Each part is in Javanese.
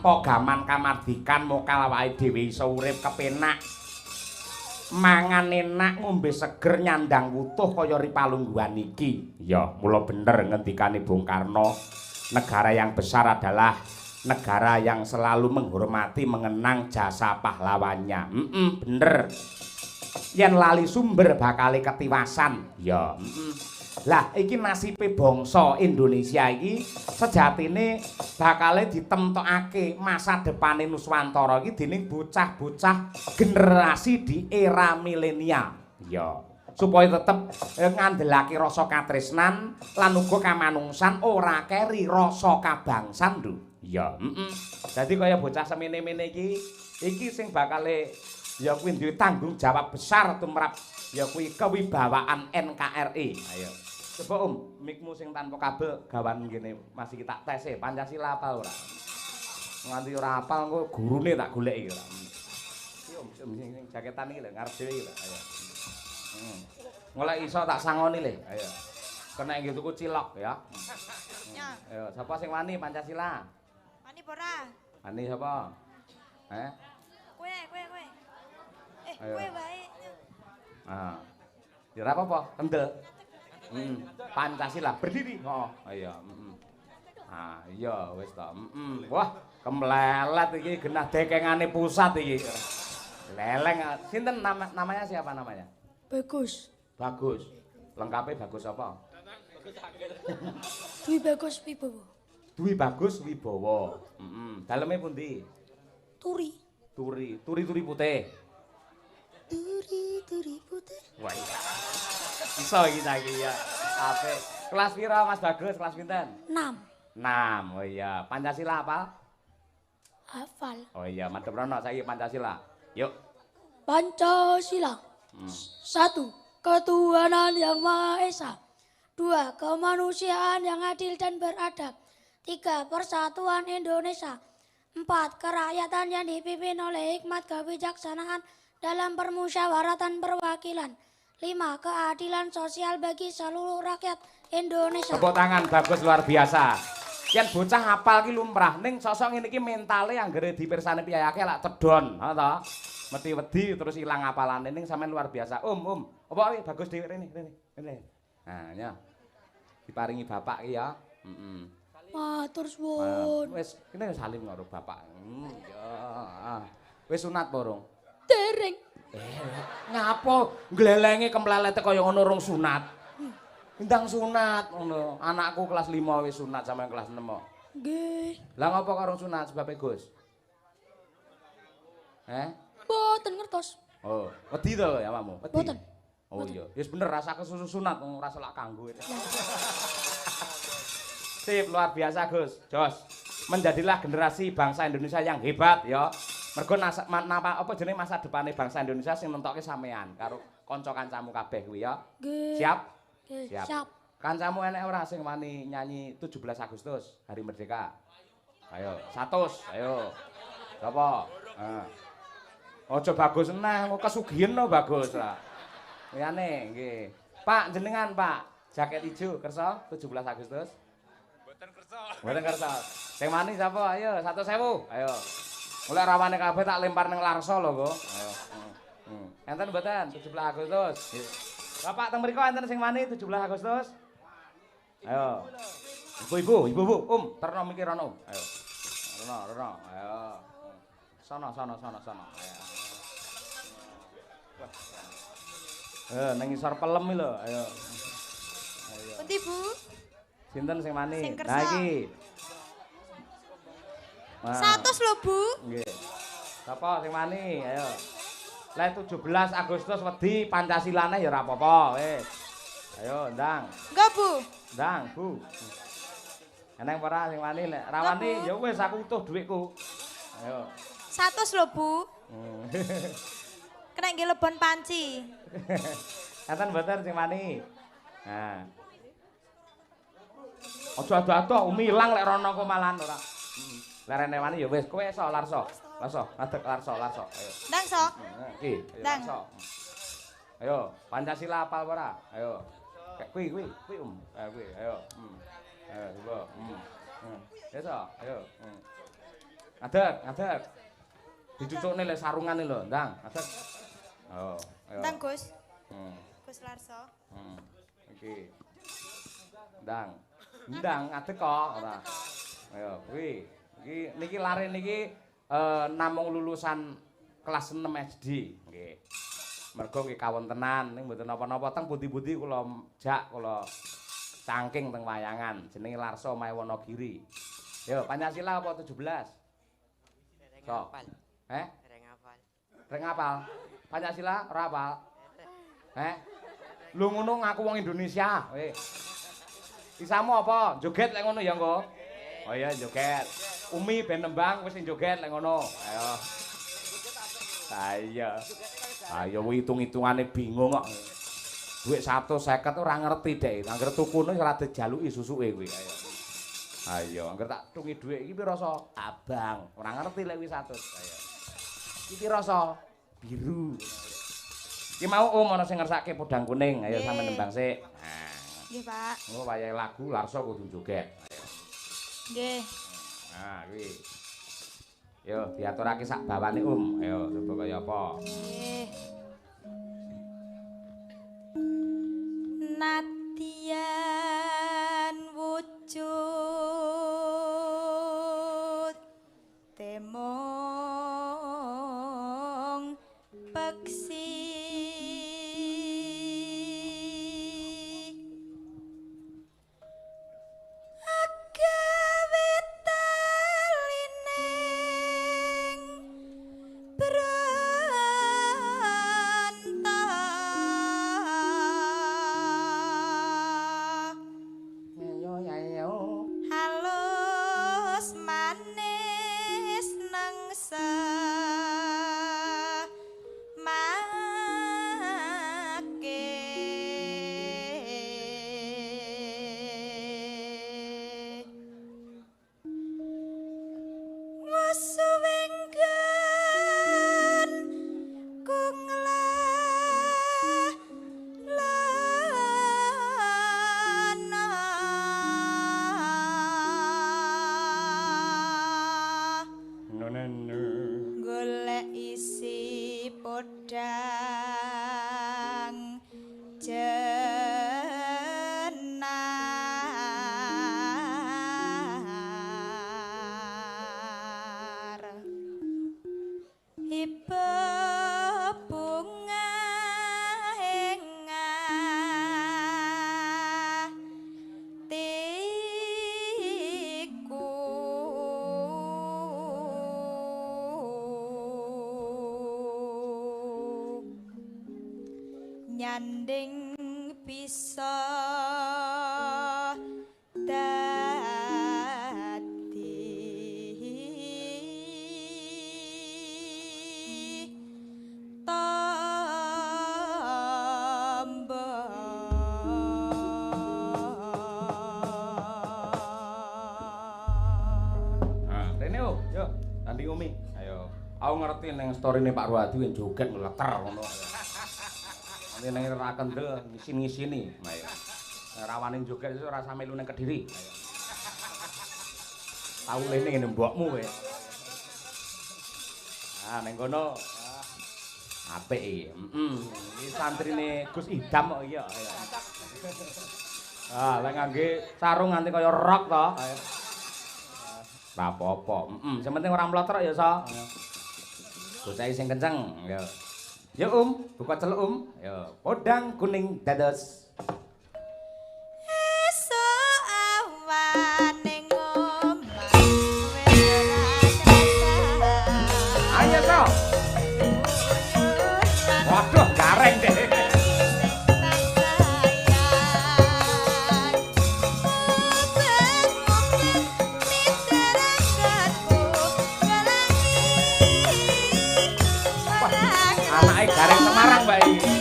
pogaman kamardikan mokal awake dhewe iso urip kepenak. Mangan enak, ngombe seger, nyandang wutuh kaya ripalungguhan iki. Ya, mula bener ngendikane Bung Karno, negara yang besar adalah negara yang selalu menghormati mengenang jasa pahlawannya. Bener. Yen lali sumber bakale ketiwasan. Ya, Lah iki nasibe bangsa Indonesia iki sejatine bakale ditemtokake masa depane Nuswantara iki dening bocah-bocah generasi di era milenial. Ya, supaya tetep ngandelake rasa katresnan lan uga kamanungsan ora keri rasa kabangsan lho. Ya, Dadi kaya bocah semene-mene iki sing bakale ya kuwi duwe tanggung jawab besar tumrap ya kuwi kewibawaan NKRI. Ayo. Coba mikmu sing tanpa kabel gawan ngene masih kita tes Pancasila apa ora? Nganti ora apal engko gurune tak goleki ora. Iki sing jaketan iki lho ngarep dhewe iki lho. Ayo. Golek iso tak sangoni le. Ayo. Kena nggih tuku cilok ya. Ayo, sapa sing wani Pancasila? Wani apa ora? Wani sapa? Kowe. Kowe wae. Ah. Ya ora apa-apa, kendel. Pancasila berdiri. Oh, iya. Iya wis to. Wah, kemlelet iki genah dekengane pusat iki. Leleng. Sinten namanya siapa namanya? Bagus. Bagus. Lengkapnya Bagus apa? Dwi Bagus Wibowo. Dwi Bagus Wibowo. Daleme pundi? Turi. Turi putih. Turi putih. Wah. Iso iki saiki ya. Apik. Kelas pira Mas Bagus? Kelas pinten? 6. 6. Oh iya, Pancasila apa? Hafal. Oh iya, madhep rono saiki Pancasila. Yuk. Pancasila. 1. Ketuhanan yang Maha Esa. 2. Kemanusiaan yang adil dan beradab. 3. Persatuan Indonesia. 4. Kerakyatan yang dipimpin oleh hikmat kebijaksanaan dalam permusyawaratan perwakilan. 5. Keadilan sosial bagi seluruh rakyat Indonesia. Tepuk tangan Bagus luar biasa. Yen bocah hafal ki lumrah ning sosok ngene iki mentale anggere dipirsani piyayake lak cedon, ha to. Wedi-wedi terus ilang hafalane ning sampean luar biasa. Apa iki Bagus dhewe rene. Nah, ya. Diparingi bapak ki ya. Matur suwun. Wis kene salim karo bapak. Ya. Wis sunat apa urung? Dereng. Ngapa glelenge kemlelete kaya ngono rung sunat? Ndang sunat ngono. Anakku kelas 5 wis sunat sampeyan kelas 6. Nggih. Lah ngapa karo sunat sebabe Gus? Boten ngertos. Oh, wedi to ya awakmu? Wedi. Boten. Oh iya, wis bener rasa kesusu sunat ora selak kanggo. Sip, luar biasa Gus. Jos. Menjadilah generasi bangsa Indonesia yang hebat ya. Mergo apa jenenge masa depane bangsa Indonesia sing nentokke sampean karo kanca kancamu kabeh kuwi ya. Nggih. Siap? Siap. Kancamu enek ora sing wani nyanyi 17 Agustus Hari Merdeka? Ayo, 100. Ayo. Sapa? Aja Bagus neh, kesugihan no Bagus lah. Liyane nggih. Pak jenengan Pak, jaket ijo kersa 17 Agustus? Mboten kersa. Sing wani sapa? Ayo 100.000. Ayo. Mulai rawane kabeh tak lempar ning larsa lho kok. Ayo. Enten mboten 17 Agustus. Bapak teng mriku enten sing wani 17 Agustus? Ayo. Ibu-ibu, terno mikir ono. Ayo. Rono. Ayo. Sono. Ayo. Nang isor pelem iki lho. Ayo. Pundi Bu? Sinten sing wani? Sing kersa. Nah iki. 100 lho Bu. Nggih. Sapa sing wani? Ayo. Lah 17 Agustus wedi Pancasilane ya ora apa-apa, wis. Ayo, ndang. Enggak Bu. Ndang, Bu. Eneng ora sing wani nek ra wani ya wis aku utuh dhuwitku. Ayo. 100 lho Bu. Kena nggih lebon panci. Enten mboten sing wani? Nah. Aja ado-ado umilang lek rono kok malan ora. Lerene wani ya wis kowe iso larso. Ngadeg larso. Ayo. Ndang sok. Iki, larso. Ayo, Pancasila apal ora? Ayo. Kayak kuwi. Kuwi. Ayo. Ayo, coba. Iso, ayo. Ngadeg. Dicucukne lek sarungane lho, Ndang. Ngadeg. Oh, ayo. Ndang Gus. Hmm. Gus Larso. Iki. Ndang ngadeg kok ora. Ayo, kuwi. Iki niki lare niki namung lulusan kelas 6 SD, nggih. Mergo nggih kawontenan ning mboten napa-napa teng pundi-pundi kula kula cangking teng wayangan jenenge Larso Mae Wonogiri. Yo, Pancasila apa 17? Sok. Reng apal. Pancasila ora apal. Lu ngono ngaku wong Indonesia, kowe. Isamu apa? Joget lek ngono ya, engko. Oh iya, joget. Umi ben nembang wis joget lek ngono. Ayo. Ayo hitung-hitungane bingung kok. Duit 150 ora ngerti dek. Angger tukune ora dijaluki susuke kuwi. Ayo, angger tak tungi dhuwit iki pira rasa? Abang. Ora ngerti lek wis 100. Ayo. Iki pira rasa? Biru. Iki mau ana sing ngersake podang kuning. Ayo sampe nembang sik. Nah. Nggih, Pak. Engko wayahe lagu Larso kudu joget. Ayo. Nggih. Nah, kuwi. Yo, diaturake sak bawane, Ayo, coba kaya apa? Nggih. Nadyan wujud temong peksi agawe talining halus manis nangsa make wasuwenggan golek isi podang jenar iba bunga hengah tiku nyanding bisa dadi Rene yo, Andi Umi. Ayo. Aku ngerti ning storine Pak Ruwadi yen joget ngleker ngono. Nanti ning ra kendel ngisin-ngisini. Ayo. Rawane joget iso ora samelu ning Kediri. Ayo. Tau lene ngene mbokmu kowe. Ah ning kono apik iki. Iki santrine Gus Idam kok iya. Ayo. Ah, lek ngangge sarung nganti kaya rok to. Ayo. Ora apa-apa. Sing penting ora mlotrok ya, So. Bocah sing kenceng. Ya. Ya, buka celuk, Ya, podang kuning dados. esuk awan ning omah wis ora kerasa. Ayo, So. Waduh, gareng deh. Anake gareng Semarang, Mbak iki.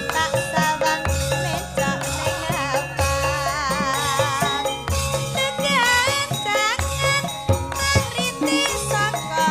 Tak sawang mencok ning hapan tekan tangan ngriti saka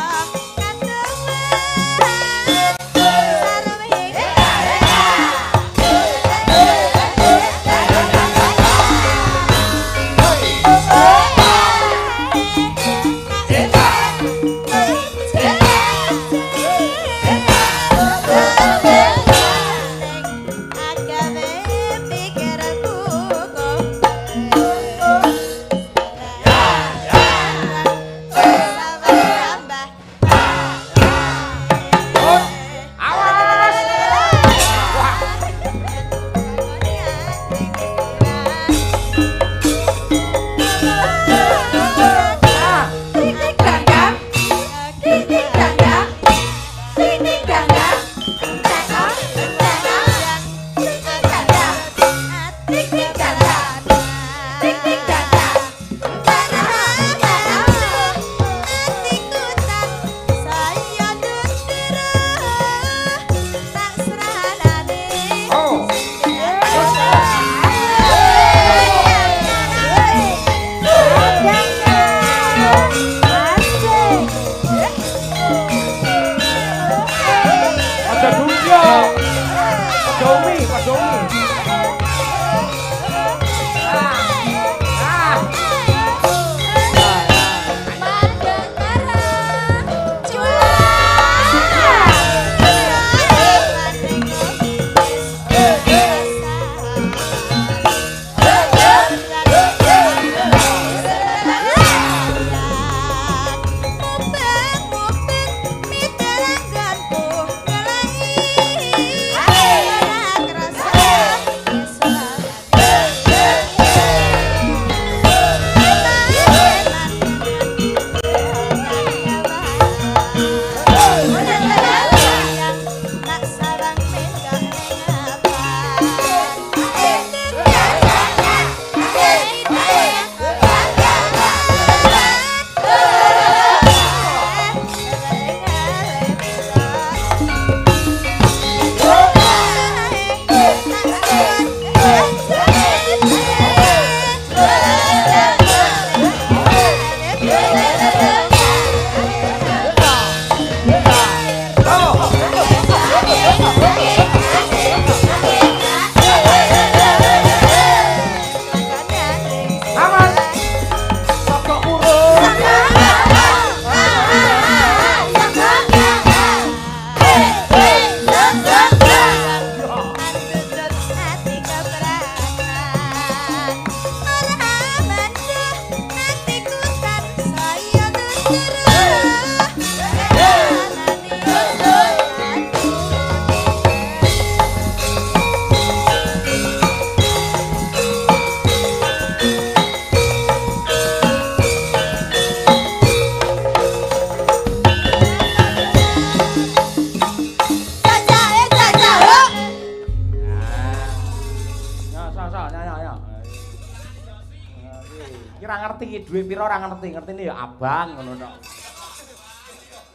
ngerti iki dhuwit pira ora ngerti. Ngertine ya abang ngono tok.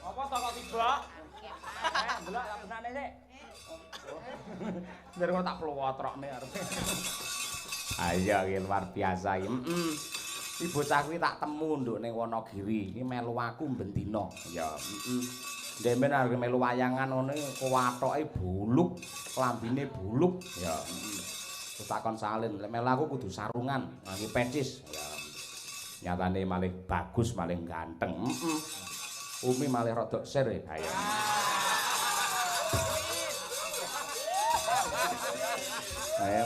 Apa to kok tiba? Delok tak benane sik. Biar ngono tak pluwotrokne arep. Ayo iki luar biasa iki. Iki bocah kuwi tak temu nduk ning Wonogiri. Iki melu aku bendina. Ya, Ndek men arep melu wayangan ngono kuwatoke buluk, lambine buluk. Ya, Terus takon salin, lek melu aku kudu sarungan, nganggo pecis. Ya. Nyatane malih bagus, malih ganteng. Umi malih rada sir. Ayo.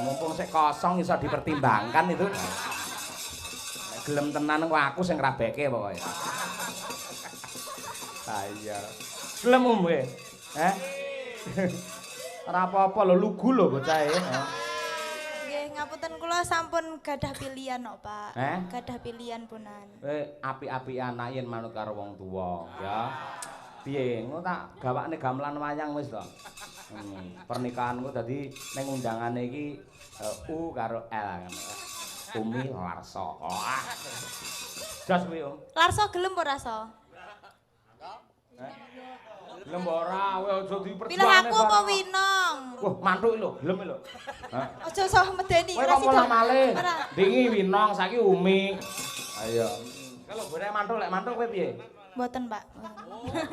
Mumpung sik kosong iso dipertimbangkan itu. Nek gelem tenan kok aku sing ngrabeke pokoke. Ha iya. Gelem kowe. Ora apa-apa lho lugu lho bocahe. Nggih, ngapunten kula sampun gadah pilihan kok, Pak. Gadah pilihan punan. Apik-apikan anak yen manut karo wong tuwa, ya. Piye, engko tak gawakne gamelan wayang wis to. Pernikahanku dadi ning undangane iki U karo L ngono. Umi Larso. Jas kuwi, Om. Larso gelem apa rasa? Gelem ora, kowe aja diperjuangane. Pilih aku apa Winong? Wah, mantuk lho, gelem lho. Aja usah medeni. Kowe kok malah malih. Dingi Winong, saiki Umi. Ayo. Kalau boleh mantuk lek mantuk kowe piye? Mboten, Pak.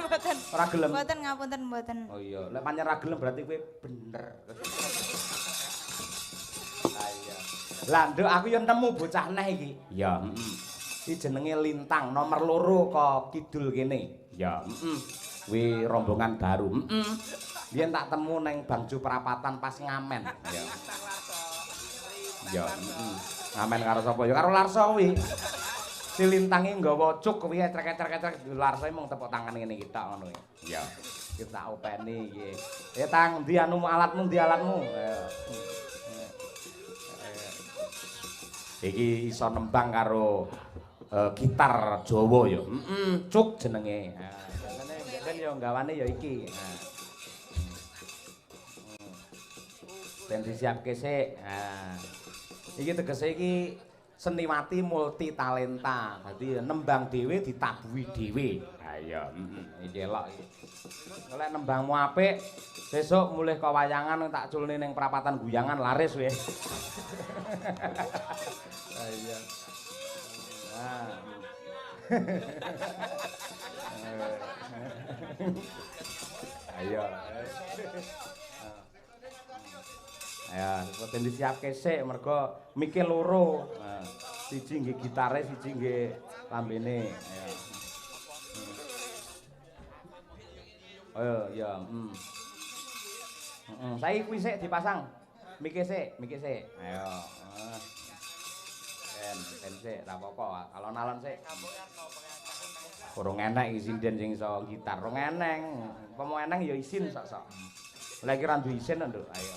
Mboten. Ora gelem. Mboten ngapunten mboten. Oh iya, lek pancen ora gelem berarti kowe bener. Ayo. Lah nduk aku yo nemu bocah neh iki. Ya, Iki jenenge Lintang nomor 2 kok kidul kene. Ya, Kuwi rombongan baru. Biyen tak temu neng Bangju Perapatan pas ngamen. Ya. Ya, ngamen karo sapa? Ya karo Larso kuwi. Si Lintange nggawa cuk kuwi etrek-etrek Larso mung tepuk tangan ngene iki tok ngono. Ya. Iki tak openi iki. Tang, ndi anumu alatmu, ndi alatmu? Iki iso nembang karo gitar Jawa ya. Cuk jenenge. Ben yo gawane ya iki. Ben disiapke sik. Iki tegese iki seniwati multi talenta. Dadi nembang dhewe ditabuhi dhewe. Ha iya, iki elok iki. Lek nembangmu apik, sesuk mulih kawayangan tak culne ning perapatan guyangan laris kowe. Ha iya. Ayo. Ya, poten disiapke sik mergo mike loro. Siji nggih gitare, siji nggih lambene. Ayo, ya, Saiki kuwi sik dipasang. Mike sik. Ayo. Ben sik, ra apa-apa. Alon-alon sik. Kurang enek isinden sing iso gitar. Rong eneng. Apa mau eneng ya isin sok-sok. Lah iki ra duwe isin nduk. Ayo.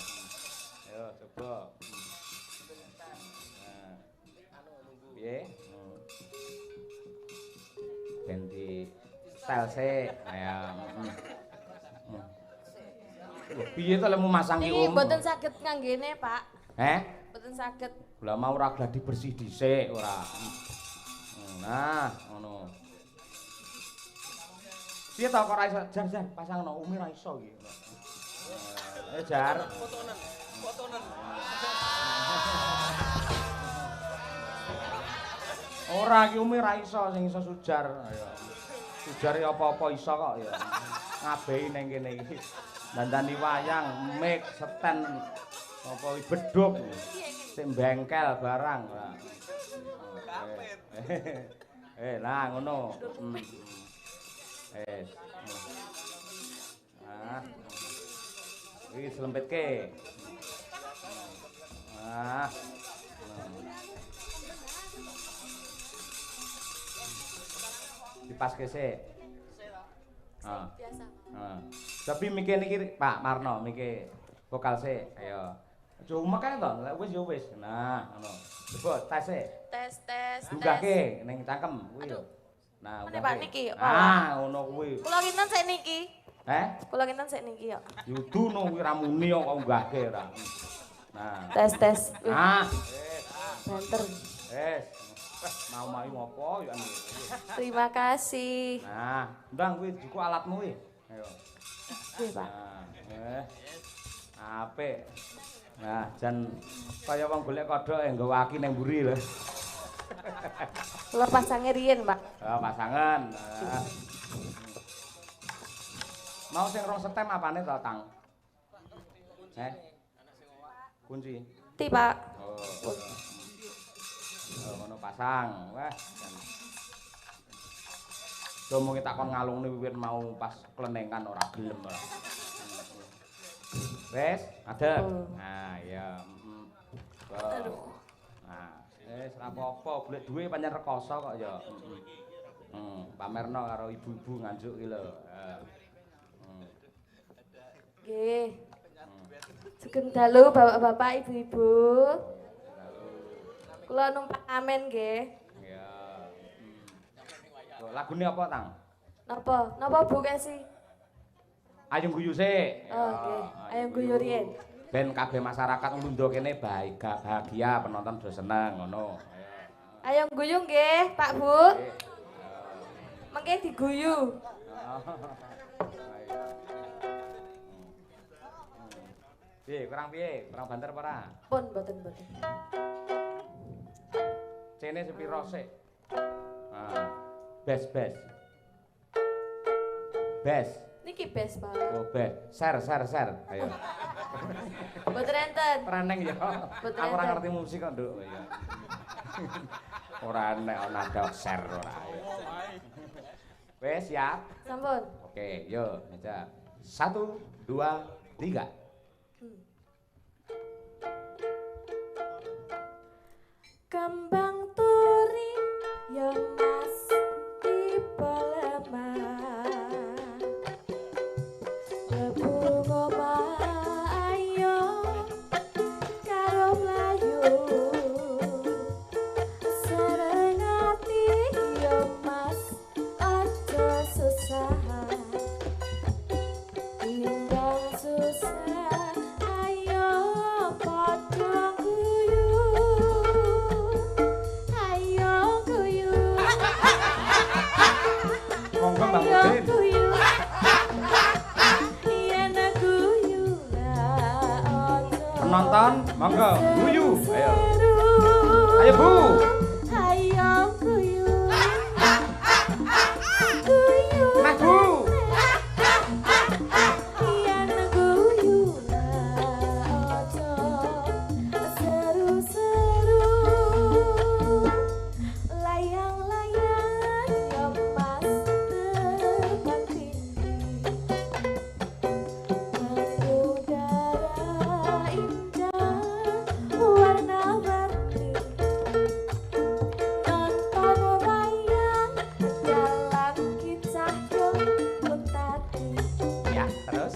Ayo coba. Piye? Ben di style sik. Ayo. Piye to lemu masang ki Om? Iki mboten saged nganggene, Pak. Mboten saged. Lah mau ora gladi bersih dhisik ora. Nah, ngono. Piye to kok ora iso jar pasangno Umi ra iso iki. Jar. Fotonen. Ora iki Umi ra iso sing iso sujar. Ayo. Sujar ya apa-apa iso kok ya. Ngabehi ning kene iki. Dandani wayang, mic, seten apa bedhug. Sing bengkel barang. Nah ngono. Iki selempitke. Dipaske sik. Biasa. Tapi mikir niki Pak Marno mikir vokal sik. Ayo. Cuma kae to, lek wis ya wis. Nah, ngono. Coba tes sik. Tes. Dugahke ning cangkem kuwi yo. Nah, Ngene Pak niki. ngono kuwi. Kula kinten sik niki. Kula kinten sik niki yo. Yudu no kuwi ra muni kok unggahke ora. Nah. Tes. Ah. Banter. Wes. Mau ngopo ya. Terima kasih. Nah, ndang kuwi juku alatmu kuwi. Ayo. Nggih, Pak. Apik. Nah, jan kaya wong golek kodhok nggawa aki ning mburi lho. Kula pasange riyen, Pak. Pasangan. Mau sing rong setem apane to, Tang? Kunci. Ti, Pak. Oh, ngono pasang. Wah. Domongi takon ngalungne wiwit mau pas klenengan ora gelem ora. Wes, adem. Nah, iya. Aduh. Nah, wis ora apa-apa, golek duwe pancen rekoso kok ya. Pamerno karo ibu-ibu nganjuk iki lho. Nggih. Sugeng dalu bapak-bapak, ibu-ibu. Kula numpak amen nggih. Iya. Lagune apa, Tang? Napa Bu Kesi? Ayo guyu sik. Oh, nggih. Ayo guyu riyen. Ben kabeh masyarakat nglundo kene bahagia, penonton do seneng ngono. Ayo guyu nggih, Pak Bu. Mengke diguyu. Piye? Kurang banter apa ora? Pun mboten. Cene sepiro sik? Bes. Niki bes, Pak. Oh, bes. Share. Ayo. Mboten enten. Ora neng ya. Mboten Aku ora enten. ngerti musik kok, Nduk. Iya. Ora nek ana ada share ora. Wes, siap. Sampun. Oke, yo, meja. 1, 2, 3. Kembang turi ya mas ipeleman lebu ayo karo mlayu serengati ya mas aja susah indang susah ayo padha Monggo Mbak Udin. Penonton, monggo guyu. Ayo. Ayo Bu. Ayo guyu. Nah Bu. Yen guyu aja seru-seru. Layang-layang ya pas terbang tinggi. Mengudara indah warna-warni. Nonton wayang dalam kisah yang tadi. Ya, terus.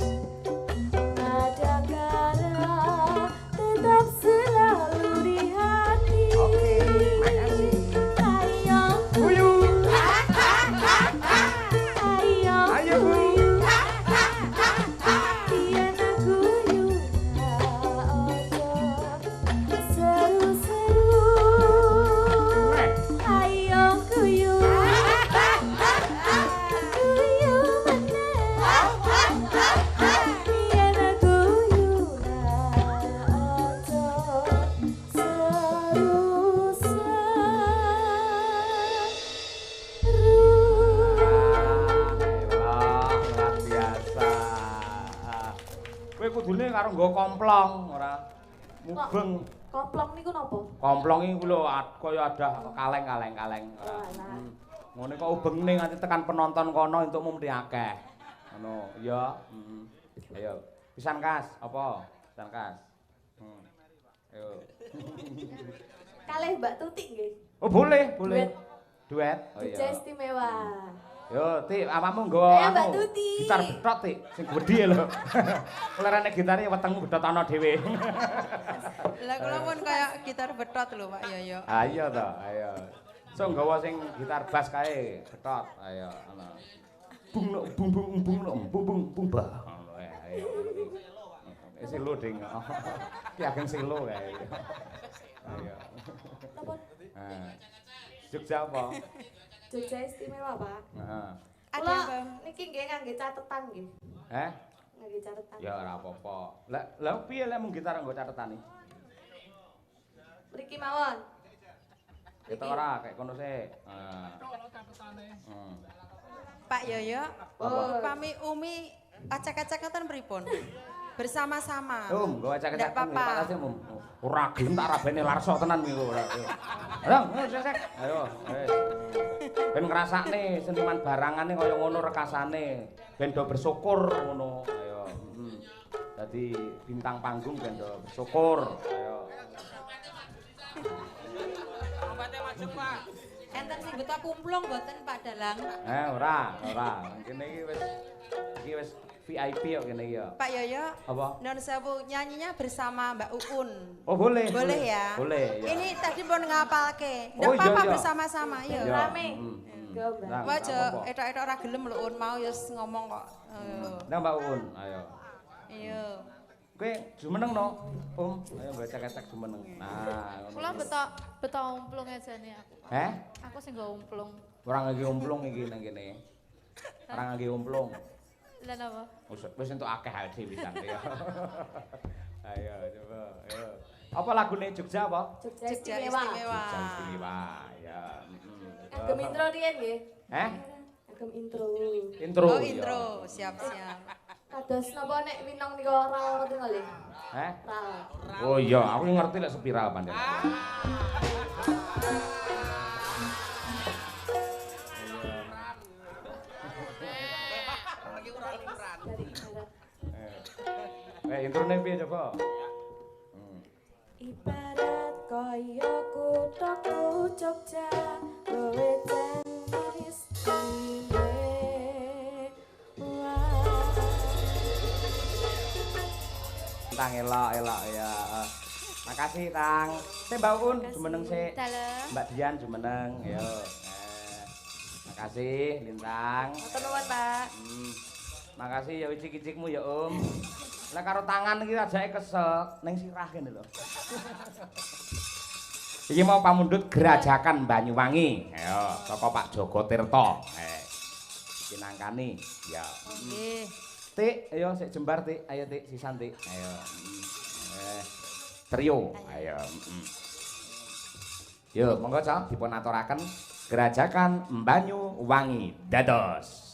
Ada kara tetap selalu di hati. Oke, makasih. Ayo Guyu. ayo Bu. Yen guyu aja seru-seru. Ayo guyu. Guyu meneh. Yen guyu aja Luar biasa. Kowe kudune karo nggo komplong ora mubeng. Komplong niku napa? Komplong iki lho kaya ada kaleng ora. Ngene kok ubengne nganti tekan penonton kono entuk mumti akeh. Ngono, ya. Ayo. Pisan Kas, apa? Pisan Kas. Ayo. Kalih Mbak Tutik nggih. Oh, boleh. Duet. Oh DJ iya. istimewa. Yo, Tik, awakmu nggo Ayo, Mbak Tuti. gitar betot, Tik, sing gedhe lho. Kelerane gitare wetengmu betot ana dhewe. Lah kula pun kayak gitar betot lho Pak Yoyo. Ayo to, ayo. So nggawa sing gitar bass kae, betot. Ayo, ana. Bung bung bah. Ayo. Silo ding. Ki ageng silo kae. Ayo. Napa? Jogja apa? Jogja istimewa, Pak. Heeh. Ada Kula apa? niki nggih ngangge catetan nggih. Ngangge catetan. Ya ora apa-apa. Lah piye lek mung gitar nggo catetane? Mriki mawon. Kita ora kayak kono sik. Pak Yoyo, upami Umi acak-acak ngoten pripun? Bersama-sama. Nggo acak-acak. Ndak apa-apa. Makasih, ora gelem tak rabene larso tenan iki ora. Ayo, sek. Ayo, wis. Ben ngrasakne seniman barangane kaya ngono rekasane. Ben do bersyukur ngono. Ayo. Dadi bintang panggung ben do bersyukur. Ayo. Obatnya maju, Pak. Enten sing buta kumplung mboten Pak Dalang? Ora. Kene iki wis VIP kok kene iki ya. Pak Yoyo. Apa? Non sewu nyanyinya bersama Mbak Uun. Oh, boleh. Boleh ya? Boleh, ya. Ini tadi pun ngapalke. Ndak Oh, iya, apa-apa iya. bersama-sama, yo. Ya. Rame. Go, Mbak. Nah, Wajo, apa-apa. etok-etok ora gelem lho Un mau yus ngomong kok. Nah, Mbak Un, ayo. Iya. Kowe jumeneng no? Ayo becek-becek jumeneng. Nah, ngono. Kula beto umplung ajane aku. Aku sing nggo umplung. Ora ngangge umplung iki nang kene. Ora ngangge umplung. Lah napa? Wis entuk akeh hal dhewe pisan ya. Ayo coba, ayo. Apa lagune Jogja apa? Jogja Jogja istimewa. istimewa. Jogja istimewa. Ya. Agem intro riyen nggih. Agem intro. Intro. Oh, ya. intro. Siap-siap. Kados napa nek winong nika ral ngoten lho. Ral. Oh iya, aku ngerti lek spiral pancen. Dari ibarat. Introne piye coba? Ibarat kaya kuthaku Jogja kowe jenis istimewa. Tang elok ya. Makasih Tang. Sik Mbak Un, jumeneng sik. Dalem. Mbak Dian jumeneng, yo. Makasih Lintang. Matur nuwun, Pak. Makasih ya icik-icikmu ya Om. Lah karo tangan iki ajake kesel ning sirah kene lho. Iki mau pamundhut Gerajakan Banyuwangi. Ayo, saka Pak Joko Tirta. Iki nangkani. Ya. Nggih. Tik, ayo sik jembar Tik. Ayo Tik, sisan Tik. Ayo. Trio. Ayo. Yo, monggo Cak dipun aturaken Gerajakan Banyuwangi. Dados.